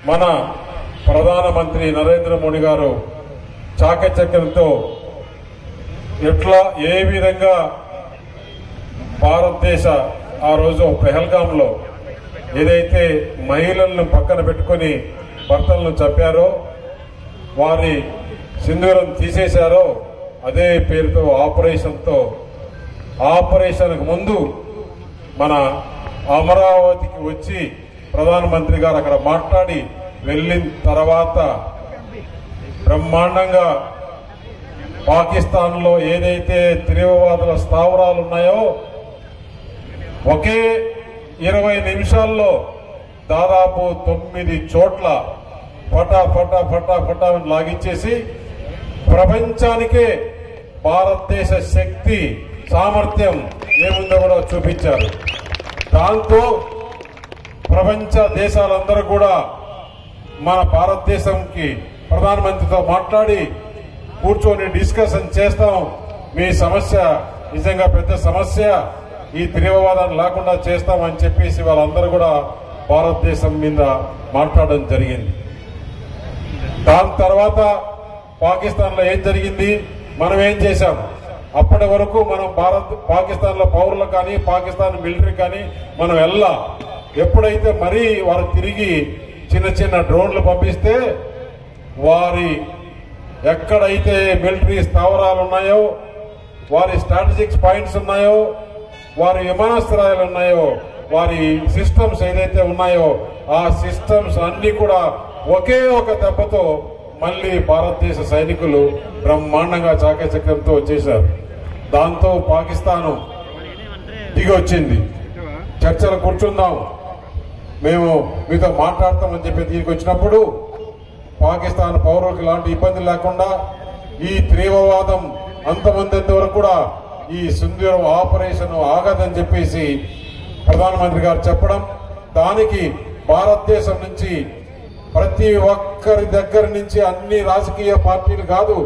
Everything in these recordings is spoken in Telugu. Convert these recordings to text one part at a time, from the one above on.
మన ప్రధానమంత్రి నరేంద్ర మోడీ గారు చాకచక్యంతో ఎట్లా ఏ విధంగా భారతదేశ ఆ రోజు పెహల్గాంలో ఏదైతే మహిళలను పక్కన పెట్టుకుని భర్తలను చంపారో వారి సింధూరం తీసేశారో అదే పేరుతో ఆపరేషన్కు ముందు మన అమరావతికి వచ్చి ప్రధానమంత్రి గారు అక్కడ మాట్లాడి వెళ్ళిన తర్వాత బ్రహ్మాండంగా పాకిస్తాన్ లో ఏదైతే తీవ్రవాదుల స్థావరాలు ఉన్నాయో ఒకే 20 నిమిషాల్లో దాదాపు 9 చోట్ల ఫటా లాగించేసి ప్రపంచానికే భారతదేశ శక్తి సామర్థ్యం ఏముందో కూడా చూపించారు. దాంతో ప్రపంచ దేశాలందరూ కూడా మన భారతదేశంకి ప్రధానమంత్రితో మాట్లాడి కూర్చొని డిస్కషన్ చేస్తాం, మీ సమస్య నిజంగా పెద్ద సమస్య, ఈ తీవ్రవాదాన్ని లేకుండా చేస్తామని చెప్పేసి వాళ్ళందరూ కూడా భారతదేశం మీద మాట్లాడడం జరిగింది. దాని తర్వాత పాకిస్తాన్ లో ఏం జరిగింది, మనం ఏం చేశాం? అప్పటి వరకు మనం పాకిస్తాన్ లో పౌరులు కానీ పాకిస్తాన్ మిలిటరీ కానీ మనం ఎప్పుడైతే మరీ వారు తిరిగి చిన్న డ్రోన్లు పంపిస్తే వారి ఎక్కడైతే మిలిటరీ స్థావరాలు ఉన్నాయో, వారి స్ట్రాటజిక్ పాయింట్స్ ఉన్నాయో, వారి విమానాశ్రయాలు ఉన్నాయో, వారి సిస్టమ్స్ ఏదైతే ఉన్నాయో ఆ సిస్టమ్స్ అన్ని కూడా ఒకే ఒక దెబ్బతో మళ్లీ భారతదేశ సైనికులు బ్రహ్మాండంగా చాకచక్యంతో చేశారు. దాంతో పాకిస్తాన్ దిగి వచ్చింది, చర్చలు కూర్చుందాం, మేము మీతో మాట్లాడతామని చెప్పి దిగి వచ్చినప్పుడు పాకిస్తాన్ పౌరులకు ఎలాంటి ఇబ్బంది లేకుండా ఈ తీవ్రవాదం అంతమంది వరకు కూడా ఈ సింధూరం ఆపరేషన్ ఆగదని చెప్పేసి ప్రధానమంత్రి గారు చెప్పడం, దానికి భారతదేశం నుంచి ప్రతి ఒక్కరి దగ్గర నుంచి అన్ని రాజకీయ పార్టీలు కాదు,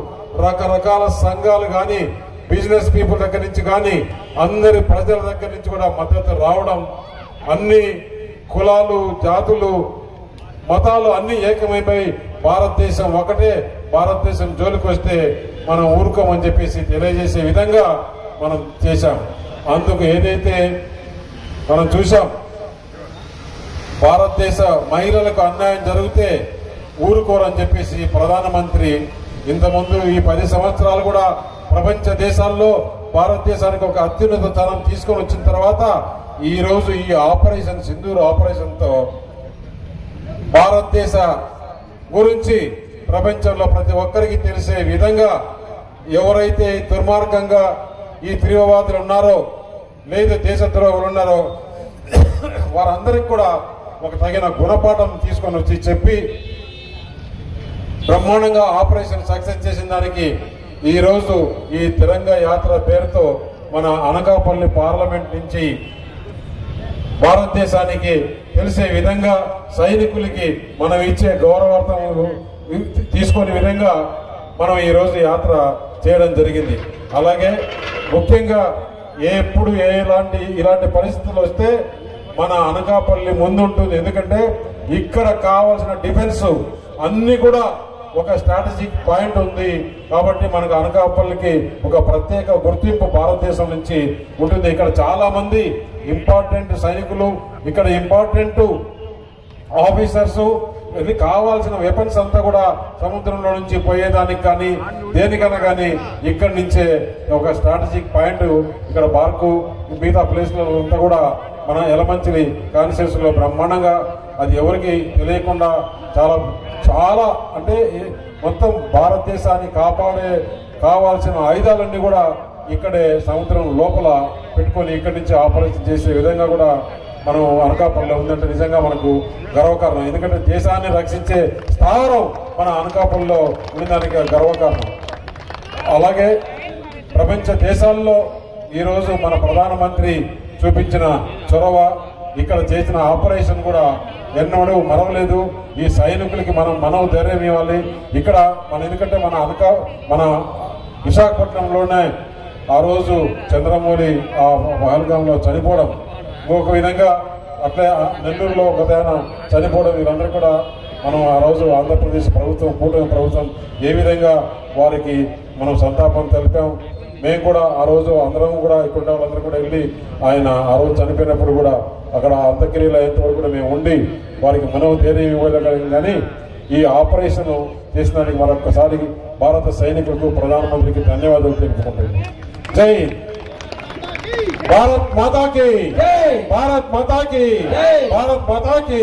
రకరకాల సంఘాలు కానీ బిజినెస్ పీపుల్ దగ్గర నుంచి కానీ అందరి ప్రజల దగ్గర నుంచి కూడా మద్దతు రావడం, అన్ని కులాలు జాతులు మతాలు అన్ని ఏకమైపోయి భారతదేశం ఒకటే, భారతదేశం జోలికి వస్తే మనం ఊరుకోమని చెప్పేసి తెలియజేసే విధంగా మనం చేశాం. అందుకు ఏదైతే మనం చూసాం, భారతదేశ మహిళలకు అన్యాయం జరిగితే ఊరుకోరని చెప్పేసి ప్రధానమంత్రి ఇంతకుముందు ఈ 10 సంవత్సరాలు కూడా ప్రపంచ దేశాల్లో భారతదేశానికి ఒక అత్యున్నత స్థానం తీసుకొని వచ్చిన తర్వాత ఈ రోజు ఈ ఆపరేషన్ సింధూర్ ఆపరేషన్ తో భారతదేశ గురించి ప్రపంచంలో ప్రతి ఒక్కరికి తెలిసే విధంగా ఎవరైతే దుర్మార్గంగా ఈ తీవ్రవాదులు ఉన్నారో లేదా దేశద్రోహులు ఉన్నారో వారందరికి కూడా ఒక తగిన గుణపాఠం తీసుకొని వచ్చి చెప్పి బ్రహ్మాండంగా ఆపరేషన్ సక్సెస్ చేసిన దానికి ఈ రోజు ఈ తిరంగా యాత్ర పేరుతో మన అనకాపల్లి పార్లమెంట్ నుంచి భారతదేశానికి తెలిసే విధంగా సైనికులకి మనం ఇచ్చే గౌరవార్థం తీసుకునే విధంగా మనం ఈ రోజు యాత్ర చేయడం జరిగింది. అలాగే ముఖ్యంగా ఎప్పుడు ఇలాంటి పరిస్థితులు వస్తే మన అనకాపల్లి ముందుంటుంది. ఎందుకంటే ఇక్కడ కావాల్సిన డిఫెన్స్ అన్ని కూడా ఒక స్ట్రాటజిక్ పాయింట్ ఉంది కాబట్టి మనకు అనకాపల్లికి ఒక ప్రత్యేక గుర్తింపు భారతదేశం నుంచి ఉంటుంది. ఇక్కడ చాలా మంది ఇంపార్టెంట్ సైనికులు, ఇక్కడ ఇంపార్టెంట్ ఆఫీసర్స్, ఇది కావాల్సిన వెపన్స్ అంతా కూడా సముద్రంలో నుంచి పోయేదానికి కానీ దేనికన్నా కానీ ఇక్కడి నుంచే ఒక స్ట్రాటజిక్ పాయింట్ ఇక్కడ బార్కు మిగతా ప్లేస్లలో అంతా కూడా మన యలమంచిలి కాన్స్టిట్యూన్సీ లో బ్రహ్మాండంగా అది ఎవరికి తెలియకుండా చాలా అంటే మొత్తం భారతదేశాన్ని కావాల్సిన ఆయుధాలన్నీ కూడా ఇక్కడే సముద్రం లోపల పెట్టుకొని ఇక్కడి నుంచి ఆపరేషన్ చేసే విధంగా కూడా మనం అనకాపల్లిలో ఉందంటే నిజంగా మనకు గర్వకారణం. ఎందుకంటే దేశాన్ని రక్షించే స్థావరం మన అనకాపల్లిలో ఉండడానికి గర్వకారణం. అలాగే ప్రపంచ దేశాల్లో ఈరోజు మన ప్రధానమంత్రి చూపించిన చొరవ, ఇక్కడ చేసిన ఆపరేషన్ కూడా ఎన్నడూ మరవలేదు. ఈ సైనికులకి మనం ధైర్యం ఇవ్వాలి. ఇక్కడ ఎందుకంటే మన విశాఖపట్నంలోనే ఆ రోజు చంద్రమౌళి ఆ పహల్గాంలో చనిపోవడం, ఇంకొక విధంగా అట్లే నెల్లూరులో ఒక చనిపోవడం, వీళ్ళందరూ కూడా మనం ఆ రోజు ఆంధ్రప్రదేశ్ ప్రభుత్వం కూటమి ప్రభుత్వం ఏ విధంగా వారికి మనం సంతాపం తెలిపాం. మేము కూడా ఆ రోజు అందరం కూడా ఇక్కడ వాళ్ళందరూ కూడా వెళ్ళి ఆయన ఆ రోజు చనిపోయినప్పుడు కూడా అక్కడ అంత్యక్రియలు అయ్యేంతవరకు కూడా మేము ఉండి వారికి మనోధైర్యం ఇవ్వగలిగాం. కానీ ఈ ఆపరేషన్ చేసినందుకు మరొకసారి భారత సైనికులకు ప్రధానమంత్రికి ధన్యవాదాలు తెలుపుకుంటున్నాం. జై భారత్ మాతాకి, భారత్ మాతాకి, భారత్ మాతాకి.